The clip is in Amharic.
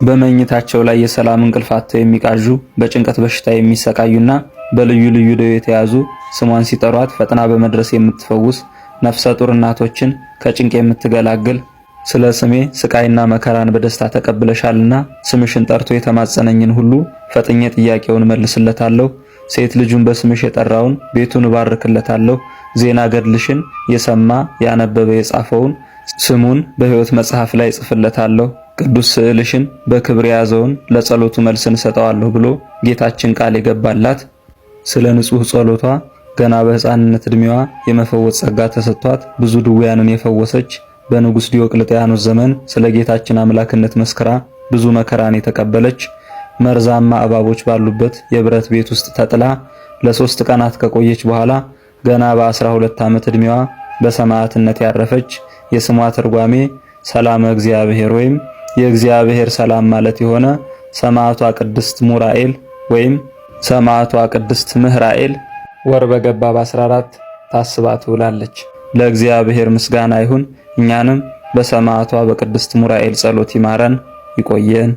በመኝታቸው ላይ የሰላም እንቅልፍ አጥተው የሚቃዡ በጭንቀት በሽታ የሚሰቃዩና በልዩ ልዩ ደዌ የተያዙ ስሟን ሲጠሯት ፈጥና በመድረስ የምትፈውስ ነፍሰ ጡር እናቶችን ከጭንቅ የምትገላግል ስለ ስሜ ስቃይና መከራን በደስታ ተቀብለሻልና ስምሽን ጠርቶ የተማጸነኝን ሁሉ ፈጥኜ ጥያቄውን መልስለታለሁ። ሴት ልጁን በስምሽ የጠራውን ቤቱን ባርክለታለሁ። ዜና ገድልሽን የሰማ ያነበበ የጻፈውን ስሙን በሕይወት መጽሐፍ ላይ ጽፍለታለሁ። ቅዱስ ስዕልሽን በክብር የያዘውን ለጸሎቱ መልስን ሰጠዋለሁ ብሎ ጌታችን ቃል የገባላት ስለ ንጹህ ጸሎቷ ገና በሕፃንነት ዕድሜዋ የመፈወስ ጸጋ ተሰጥቷት ብዙ ድውያንን የፈወሰች በንጉሥ ዲዮቅልጥያኖስ ዘመን ስለ ጌታችን አምላክነት መስክራ ብዙ መከራን የተቀበለች መርዛማ እባቦች ባሉበት የብረት ቤት ውስጥ ተጥላ ለ3 ቀናት ከቆየች በኋላ ገና በ12 ዓመት ዕድሜዋ በሰማዕትነት ያረፈች የስሟ ትርጓሜ ሰላም እግዚአብሔር ወይም የእግዚአብሔር ሰላም ማለት የሆነ ሰማዕቷ ቅድስት ሙራኤል ወይም ሰማዕቷ ቅድስት ምህራኤል ወር በገባ በ14 ታስባ ትውላለች። ለእግዚአብሔር ምስጋና ይሁን። እኛንም በሰማዕቷ በቅድስት ሙራኤል ጸሎት ይማረን ይቆየን።